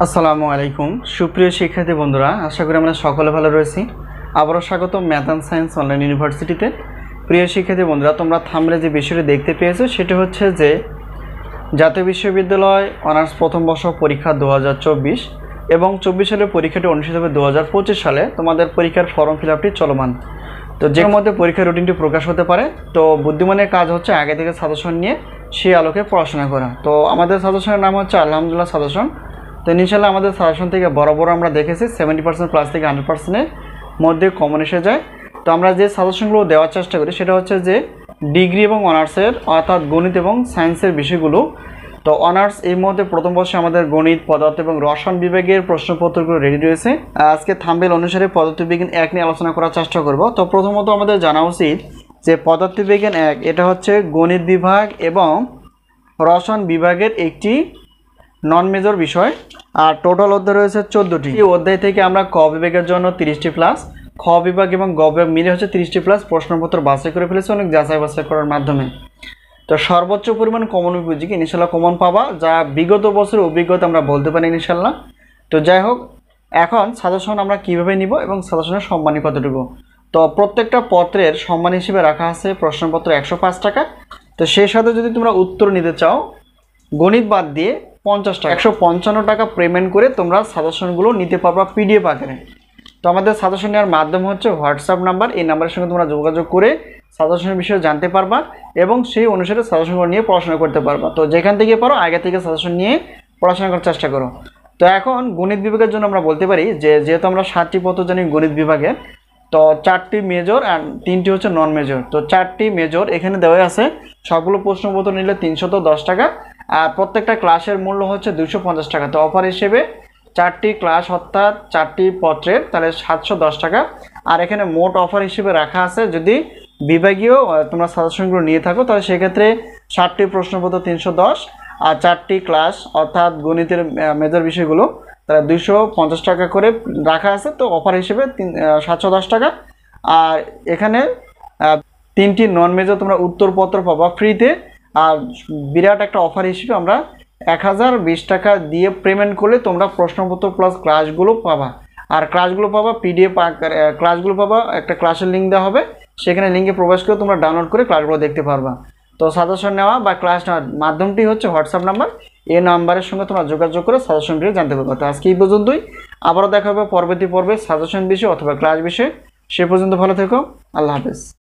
আসসালামু আলাইকুম সুপ্রিয় শিক্ষার্থী বন্ধুরা, আশা করি আমরা সকলে ভালো রয়েছি। আবারও স্বাগত ম্যাথ অ্যান্ড সায়েন্স অনলাইন ইউনিভার্সিটিতে। প্রিয় শিক্ষার্থী বন্ধুরা, তোমরা থাম্বনেলে যে বিষয়টি দেখতে পেয়েছো সেটা হচ্ছে যে জাতীয় বিশ্ববিদ্যালয় অনার্স প্রথম বর্ষ পরীক্ষা 2024 এবং 24 সালের পরীক্ষাটি অনুষ্ঠিত হবে 2025 সালে। তোমাদের পরীক্ষার ফর্ম ফিল আপটি চলমান। তো যে মধ্যে পরীক্ষার রুটিনটি প্রকাশ হতে পারে। তো বুদ্ধিমানের কাজ হচ্ছে আগে থেকে সাজেশন নিয়ে সেই আলোকে পড়াশোনা করা। তো আমাদের সাজেশনের নাম হচ্ছে আলহামদুলিল্লাহ সাজেশন। তো ইনশাআল্লাহ আমাদের সাজেশন থেকে বড় আমরা দেখেছি 70% প্লাস থেকে 100%-এর মধ্যে কমন এসে যায়। তো আমরা যে সাজেশনগুলো দেওয়ার চেষ্টা করি সেটা হচ্ছে যে ডিগ্রি এবং অনার্সের অর্থাৎ গণিত এবং সায়েন্সের বিষয়গুলো। তো অনার্স এই মধ্যে প্রথম বর্ষে আমাদের গণিত, পদার্থ এবং রসায়ন বিভাগের প্রশ্নপত্রগুলো রেডি রয়েছে। আজকে থাম্বনেল অনুসারে পদার্থবিজ্ঞান 1 নিয়ে আলোচনা করার চেষ্টা করব। তো প্রথমত আমাদের জানা উচিত যে পদার্থবিজ্ঞান 1 এটা হচ্ছে গণিত বিভাগ এবং রসায়ন বিভাগের একটি নন মেজর বিষয়। আর টোটাল অধ্যায় রয়েছে 14টি। এই অধ্যায় থেকে আমরা ক বিভাগের জন্য 30টি প্লাস, খ বিভাগ এবং গ বিভাগ মিলে হচ্ছে 30টি প্লাস প্রশ্নপত্র বাছাই করে ফেলেছে অনেক যাচাই বাছাই করার মাধ্যমে। তো সর্বোচ্চ পরিমাণ কমন উপযোগী ইনশাল্লাহ কমন পাবা, যা বিগত বছরের অভিজ্ঞতা আমরা বলতে পারি ইনশাল্লাহ। তো যাই হোক, এখন সাজেশন আমরা কিভাবে নিব এবং সাজেশনের সম্মানী কতটুকু। তো প্রত্যেকটা পত্রের সম্মান হিসেবে রাখা আছে প্রশ্নপত্র 105 টাকা। তো সেই সাথে যদি তোমরা উত্তর নিতে চাও গণিত বাদ দিয়ে 50 টাকা 155 টাকা পেমেন্ট করে তোমরা সাজেশনগুলো নিতে পারবা পিডিএফ আকারে। তো আমাদের সাজেশন নেওয়ার মাধ্যম হচ্ছে হোয়াটসঅ্যাপ নাম্বার, এই নাম্বারের সঙ্গে তোমরা যোগাযোগ করে সাজেশনের বিষয়ে জানতে পারবা এবং সেই অনুসারে সাজেশনগুলো নিয়ে পড়াশোনা করতে পারবা। তো যেখান থেকে পারো আগে থেকে সাজেশন নিয়ে পড়াশোনা করার চেষ্টা করো। তো এখন গণিত বিভাগের জন্য আমরা বলতে পারি যে যেহেতু আমরা 7টি পত্র জানি গণিত বিভাগে, তো 4টি মেজর আর 3টি হচ্ছে নন মেজর। তো 4টি মেজর এখানে দেওয়া আছে। সবগুলো প্রশ্নপত্র নিলে 310 টাকা আর প্রত্যেকটা ক্লাসের মূল্য হচ্ছে 250 টাকা। তো অফার হিসেবে 4টি ক্লাস অর্থাৎ 4টি পত্রের তাহলে 710 টাকা। আর এখানে মোট অফার হিসেবে রাখা আছে যদি বিভাগীয় তোমরা সাজেশনগুলো নিয়ে থাকো তাহলে সেক্ষেত্রে 7টি প্রশ্নপত্র 310 আর 4টি ক্লাস অর্থাৎ গণিতের মেজর বিষয়গুলো তাহলে 250 টাকা করে রাখা আছে। তো অফার হিসেবে 710 টাকা। আর এখানে 3টি নন মেজর তোমরা উত্তরপত্র পাবা ফ্রিতে। আর বিরাট একটা অফার হিসেবে আমরা 1020 টাকা দিয়ে পেমেন্ট করলে তোমরা প্রশ্নপত্র প্লাস ক্লাসগুলো পাবা। আর ক্লাসগুলো পাবা পিডিএফ আকারে, ক্লাসগুলো পাবা একটা ক্লাসের লিঙ্ক দেওয়া হবে, সেখানে লিঙ্কে প্রবেশ করে তোমরা ডাউনলোড করে ক্লাসগুলো দেখতে পারবা। তো সাজেশন নেওয়া বা ক্লাস নেওয়ার মাধ্যমটি হচ্ছে হোয়াটসঅ্যাপ নাম্বার, এই নাম্বারের সঙ্গে তোমরা যোগাযোগ করে সাজেশন পেয়ে জানতে পারবে। তো আজকে এই পর্যন্তই, আবারও দেখা হবে পরবর্তী পর্বে সাজেশন বিষয় অথবা ক্লাস বিষয়ে। সে পর্যন্ত ভালো থেকো, আল্লাহ হাফেজ।